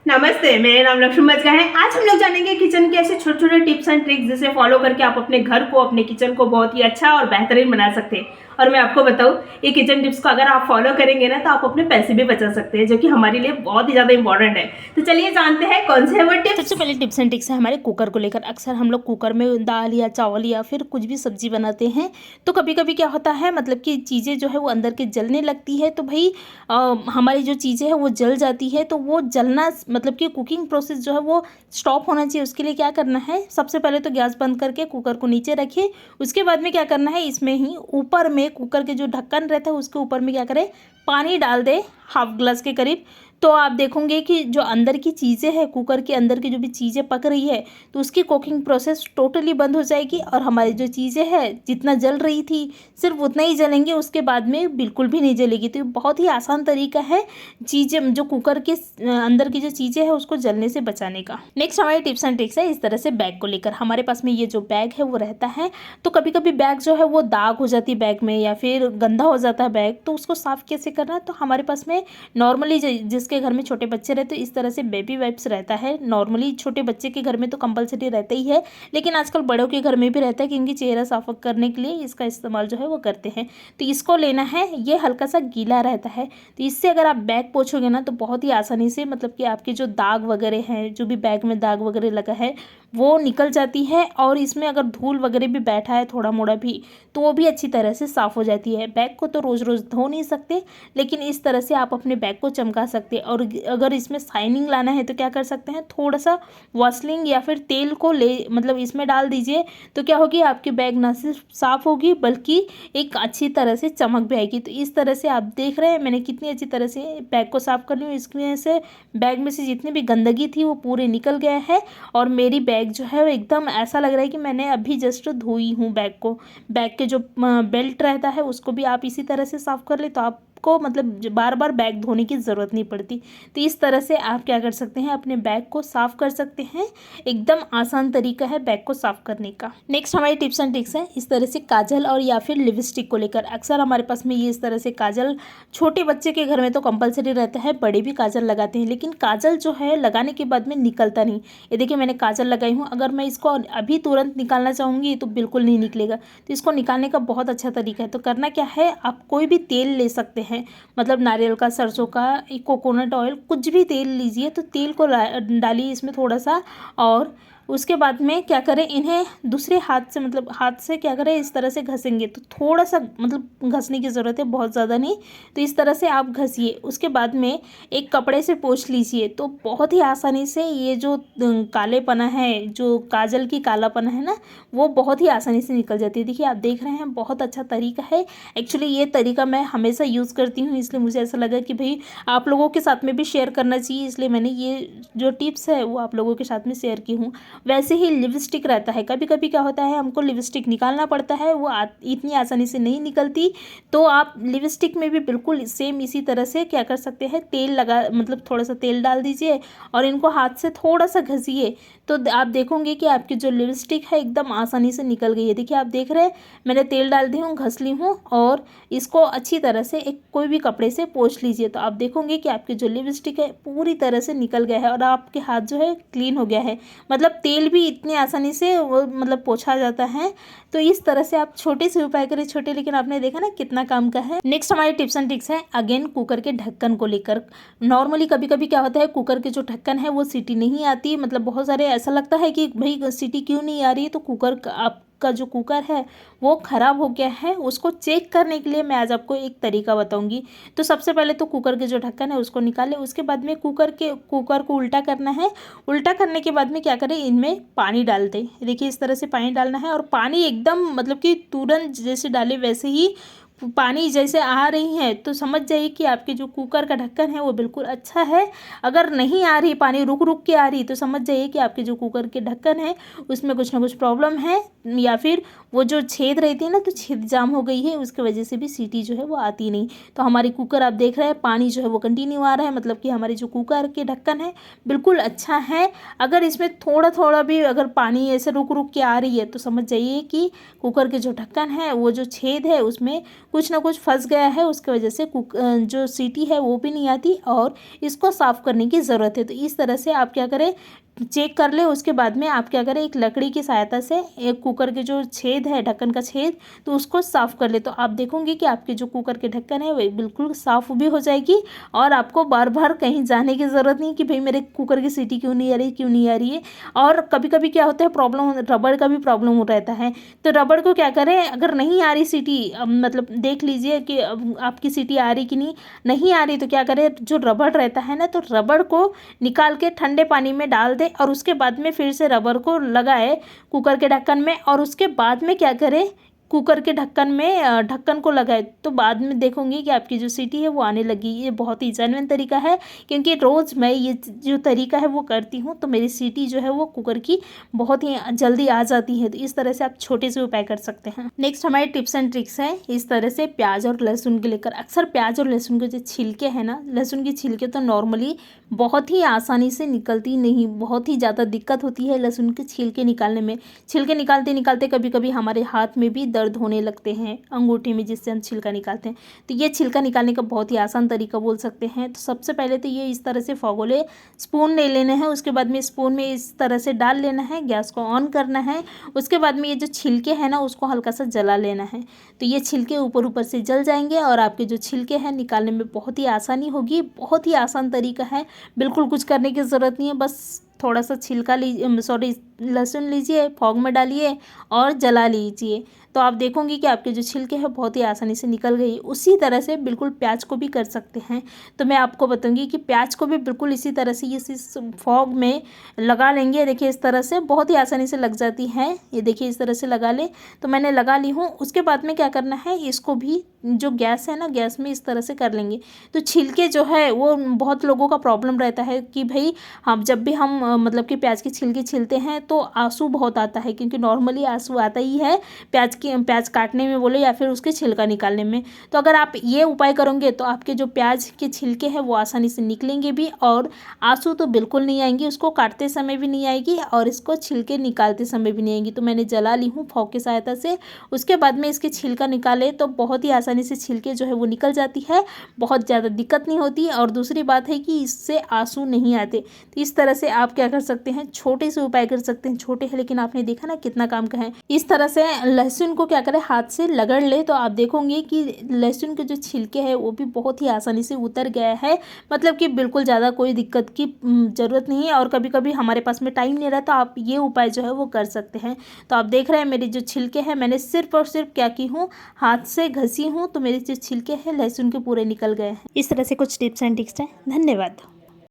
नमस्ते, मेरा नाम लक्ष्मी बचका है। आज हम लोग जानेंगे किचन के ऐसे छोटे-छोटे टिप्स एंड ट्रिक्स जिसे फॉलो करके आप अपने घर को, अपने किचन को बहुत ही अच्छा और बेहतरीन बना सकते हैं। और मैं आपको बताऊँ, ये किचन टिप्स को अगर आप फॉलो करेंगे ना, तो आप अपने पैसे भी बचा सकते हैं, जो कि हमारे लिए बहुत ही ज़्यादा इम्पोर्टेंट है। तो चलिए जानते हैं कौन से हैं वो टिप्स। सबसे पहले टिप्स एंड ट्रिक्स है हमारे कुकर को लेकर। अक्सर हम लोग कुकर में दाल या चावल या फिर कुछ भी सब्जी बनाते हैं, तो कभी कभी क्या होता है मतलब कि चीज़ें जो है वो अंदर के जलने लगती है। तो भाई हमारी जो चीज़ें हैं वो जल जाती है, तो वो जलना मतलब कि कुकिंग प्रोसेस जो है वो स्टॉप होना चाहिए। उसके लिए क्या करना है, सबसे पहले तो गैस बंद करके कुकर को नीचे रखिए। उसके बाद में क्या करना है, इसमें ही ऊपर में कुकर के जो ढक्कन रहता है उसके ऊपर में क्या करें, पानी डाल दे हाफ ग्लास के करीब। तो आप देखोगे कि जो अंदर की चीज़ें हैं, कुकर के अंदर की जो भी चीज़ें पक रही है, तो उसकी कुकिंग प्रोसेस टोटली बंद हो जाएगी और हमारी जो चीज़ें हैं जितना जल रही थी सिर्फ उतना ही जलेंगे, उसके बाद में बिल्कुल भी नहीं जलेगी। तो ये बहुत ही आसान तरीका है चीज़ें जो कुकर के अंदर की जो चीज़ें हैं उसको जलने से बचाने का। नेक्स्ट हमारे टिप्स एंड ट्रिक्स है इस तरह से बैग को लेकर। हमारे पास में ये जो बैग है वो रहता है, तो कभी कभी बैग जो है वो दाग हो जाती है बैग में या फिर गंदा हो जाता है बैग, तो उसको साफ़ कैसे करना है। तो हमारे पास में नॉर्मली जिसके घर में छोटे बच्चे रहते हैं इस तरह से बेबी वाइप्स रहता है। नॉर्मली छोटे बच्चे के घर में तो कंपलसरी रहता ही है, लेकिन आजकल बड़ों के घर में भी रहता है, क्योंकि चेहरा साफ करने के लिए इसका इस्तेमाल जो है वो करते हैं। तो इसको लेना है, ये हल्का सा गीला रहता है, तो इससे अगर आप बैग पोछोगे ना तो बहुत ही आसानी से मतलब कि आपके जो दाग वगैरह हैं, जो भी बैग में दाग वगैरह लगा है वो निकल जाती है। और इसमें अगर धूल वगैरह भी बैठा है थोड़ा मोड़ा भी, तो वो भी अच्छी तरह से साफ़ हो जाती है। बैग को तो रोज़ रोज़ धो नहीं सकते, लेकिन इस तरह से आप अपने बैग को चमका सकते हैं। और अगर इसमें शाइनिंग लाना है तो क्या कर सकते हैं, थोड़ा सा वासलिन या फिर तेल को ले मतलब इसमें डाल दीजिए, तो क्या होगी आपकी बैग ना सिर्फ साफ़ होगी बल्कि एक अच्छी तरह से चमक भी आएगी। तो इस तरह से आप देख रहे हैं मैंने कितनी अच्छी तरह से बैग को साफ़ कर ली हूँ। इसकी वजह से बैग में से जितनी भी गंदगी थी वो पूरे निकल गया है, और मेरी बैग जो है वो एकदम ऐसा लग रहा है कि मैंने अभी जस्ट धोई हूँ बैग को। बैग के जो बेल्ट रहता है उसको भी आप इसी तरह से साफ़ कर ले, तो आपको मतलब बार बार बैग धोने की ज़रूरत नहीं पड़ती। तो इस तरह से आप क्या कर सकते हैं, अपने बैग को साफ़ कर सकते हैं। एकदम आसान तरीका है बैग को साफ़ करने का। नेक्स्ट हमारी टिप्स एंड ट्रिक्स है इस तरह से काजल और या फिर लिपस्टिक को लेकर। अक्सर हमारे पास में ये इस तरह से काजल छोटे बच्चे के घर में तो कंपलसरी रहता है, बड़े भी काजल लगाते हैं, लेकिन काजल जो है लगाने के बाद में निकलता नहीं। ये देखिए मैंने काजल लगाई हूँ, अगर मैं इसको अभी तुरंत निकालना चाहूँगी तो बिल्कुल नहीं निकलेगा। तो इसको निकालने का बहुत अच्छा तरीका है। तो करना क्या है, आप कोई भी तेल ले सकते हैं, मतलब नारियल का, सरसों का, कोकोनट ऑयल, कुछ भी तेल लीजिए। तो तेल को डालिए इसमें थोड़ा सा, और उसके बाद में क्या करें, इन्हें दूसरे हाथ से मतलब हाथ से क्या करें इस तरह से घसेंगे। तो थोड़ा सा मतलब घसने की ज़रूरत है, बहुत ज़्यादा नहीं। तो इस तरह से आप घसिए, उसके बाद में एक कपड़े से पोंछ लीजिए। तो बहुत ही आसानी से ये जो कालेपना है, जो काजल की कालापना है ना, वो बहुत ही आसानी से निकल जाती है। देखिए आप देख रहे हैं बहुत अच्छा तरीका है। एक्चुअली ये तरीका मैं हमेशा यूज़ करती हूँ, इसलिए मुझे ऐसा लगा कि भाई आप लोगों के साथ में भी शेयर करना चाहिए, इसलिए मैंने ये जो टिप्स है वो आप लोगों के साथ में शेयर की हूँ। वैसे ही लिपस्टिक रहता है, कभी कभी क्या होता है हमको लिपस्टिक निकालना पड़ता है, वो इतनी आसानी से नहीं निकलती। तो आप लिपस्टिक में भी बिल्कुल सेम इसी तरह से क्या कर सकते हैं, तेल लगा मतलब थोड़ा सा तेल डाल दीजिए और इनको हाथ से थोड़ा सा घसिए। तो आप देखोगे कि आपकी जो लिपस्टिक है एकदम आसानी से निकल गई है। देखिए आप देख रहे हैं मैंने तेल डाल दी हूँ, घस ली हूँ, और इसको अच्छी तरह से एक कोई भी कपड़े से पोंछ लीजिए। तो आप देखोगे कि आपकी जो लिपस्टिक है पूरी तरह से निकल गया है और आपके हाथ जो है क्लीन हो गया है। मतलब तेल भी इतनी आसानी से वो मतलब पोंछा जाता है। तो इस तरह से आप छोटे से उपाय करें, छोटे, लेकिन आपने देखा ना कितना काम का है। नेक्स्ट हमारे टिप्स एंड ट्रिक्स है अगेन कुकर के ढक्कन को लेकर। नॉर्मली कभी कभी क्या होता है, कुकर के जो ढक्कन है वो सीटी नहीं आती, मतलब बहुत सारे ऐसा लगता है कि भाई सीटी क्यों नहीं आ रही है, तो कुकर आपका जो कुकर है वो ख़राब हो गया है। उसको चेक करने के लिए मैं आज आपको एक तरीका बताऊंगी। तो सबसे पहले तो कुकर के जो ढक्कन है उसको निकालें, उसके बाद में कुकर को उल्टा करना है। उल्टा करने के बाद में क्या करें, इनमें पानी डाल दें। देखिए इस तरह से पानी डालना है, और पानी एकदम मतलब कि तुरंत जैसे डाले वैसे ही पानी जैसे आ रही है तो समझ जाइए कि आपके जो कुकर का ढक्कन है वो बिल्कुल अच्छा है। अगर नहीं आ रही, पानी रुक रुक के आ रही, तो समझ जाइए कि आपके जो कुकर के ढक्कन है उसमें कुछ ना कुछ प्रॉब्लम है, या फिर वो जो छेद रहती है ना, तो छेद जाम हो गई है, उसकी वजह से भी सीटी जो है वो आती नहीं। तो हमारी कुकर आप देख रहे हैं पानी जो है वो कंटिन्यू आ रहा है, मतलब कि हमारी जो कुकर के ढक्कन है बिल्कुल अच्छा है। अगर इसमें थोड़ा थोड़ा भी अगर पानी ऐसे रुक रुक के आ रही है तो समझ जाइए कि कुकर के जो ढक्कन है वो जो छेद है उसमें कुछ ना कुछ फंस गया है, उसकी वजह से जो सीटी है वो भी नहीं आती और इसको साफ़ करने की ज़रूरत है। तो इस तरह से आप क्या करें, चेक कर ले। उसके बाद में आप क्या करें, एक लकड़ी की सहायता से एक कुकर के जो छेद है, ढक्कन का छेद, तो उसको साफ़ कर ले। तो आप देखोगे कि आपके जो कुकर के ढक्कन है वो बिल्कुल साफ़ भी हो जाएगी और आपको बार बार कहीं जाने की ज़रूरत नहीं कि भाई मेरे कुकर की सीटी क्यों नहीं आ रही, क्यों नहीं आ रही है। और कभी कभी क्या होता है, प्रॉब्लम रबड़ का भी प्रॉब्लम रहता है। तो रबड़ को क्या करें, अगर नहीं आ रही सीटी, मतलब देख लीजिए कि आपकी सीटी आ रही कि नहीं आ रही, तो क्या करें, जो रबड़ रहता है ना, तो रबड़ को निकाल के ठंडे पानी में डाल दे और उसके बाद में फिर से रबर को लगाए कुकर के ढक्कन में और उसके बाद में क्या करें, कुकर के ढक्कन में ढक्कन को लगाए। तो बाद में देखोगे कि आपकी जो सीटी है वो आने लगी। ये बहुत ही जेन्युइन तरीका है, क्योंकि रोज़ मैं ये जो तरीका है वो करती हूँ, तो मेरी सीटी जो है वो कुकर की बहुत ही जल्दी आ जाती है। तो इस तरह से आप छोटे से उपाय कर सकते हैं। नेक्स्ट हमारे टिप्स एंड ट्रिक्स है इस तरह से प्याज और लहसुन के लेकर। अक्सर प्याज और लहसुन के जो छिलके हैं ना, लहसुन की छिलके तो नॉर्मली बहुत ही आसानी से निकलती नहीं, बहुत ही ज़्यादा दिक्कत होती है लहसुन के छिलके निकालने में। छिलके निकालते निकालते कभी कभी हमारे हाथ में भी दर्द होने लगते हैं, अंगूठी में जिससे हम छिलका निकालते हैं। तो ये छिलका निकालने का बहुत ही आसान तरीका बोल सकते हैं। तो सबसे पहले तो ये इस तरह से फगोले स्पून ले लेने हैं, उसके बाद में स्पून में इस तरह से डाल लेना है, गैस को ऑन करना है। उसके बाद में ये जो छिलके हैं ना, उसको हल्का सा जला लेना है। तो ये छिलके ऊपर ऊपर से जल जाएंगे और आपके जो छिलके हैं निकालने में बहुत ही आसानी होगी। बहुत ही आसान तरीका है, बिल्कुल कुछ करने की ज़रूरत नहीं है। बस थोड़ा सा छिलका लहसुन लीजिए, फॉग में डालिए और जला लीजिए। तो आप देखोगे कि आपके जो छिलके हैं बहुत ही आसानी से निकल गई। उसी तरह से बिल्कुल प्याज को भी कर सकते हैं। तो मैं आपको बताऊंगी कि प्याज को भी बिल्कुल इसी तरह से इस फॉग में लगा लेंगे। देखिए इस तरह से बहुत ही आसानी से लग जाती है। ये देखिए इस तरह से लगा ले, तो मैंने लगा ली हूँ। उसके बाद में क्या करना है, इसको भी जो गैस है ना, गैस में इस तरह से कर लेंगे। तो छिलके जो है वो बहुत लोगों का प्रॉब्लम रहता है कि भाई हम जब भी हम मतलब कि प्याज के छिलके छिलते हैं तो आंसू बहुत आता है, क्योंकि नॉर्मली आंसू आता ही है प्याज काटने में बोले या फिर उसके छिलका निकालने में। तो अगर आप ये उपाय करोगे तो आपके जो प्याज के छिलके हैं वो आसानी से निकलेंगे भी और आंसू तो बिल्कुल नहीं आएंगी, उसको काटते समय भी नहीं आएगी और इसको छिलके निकालते समय भी नहीं आएंगी। तो मैंने जला ली हूँ फॉग की सहायता से। उसके बाद में इसके छिलका निकाले तो बहुत ही आसानी से छिलके जो है वो निकल जाती है, बहुत ज़्यादा दिक्कत नहीं होती। और दूसरी बात है कि इससे आंसू नहीं आते। तो इस तरह से आप क्या कर सकते हैं, छोटे से उपाय कर सकते हैं। छोटे हैं लेकिन आपने देखा ना कितना काम का है। इस तरह से लहसुन को क्या करें, हाथ से लगड़ ले, तो आप देखोगे कि लहसुन के जो छिलके हैं वो भी बहुत ही आसानी से उतर गया है। मतलब कि बिल्कुल ज़्यादा कोई दिक्कत की ज़रूरत नहीं है। और कभी कभी हमारे पास में टाइम नहीं रहता, आप ये उपाय जो है वो कर सकते हैं। तो आप देख रहे हैं मेरे जो छिलके हैं, मैंने सिर्फ और सिर्फ क्या की हूँ, हाथ से घसी हूँ, तो मेरे जो छिलके हैं लहसुन के पूरे निकल गए हैं। इस तरह से कुछ टिप्स एंड ट्रिक्स हैं। धन्यवाद।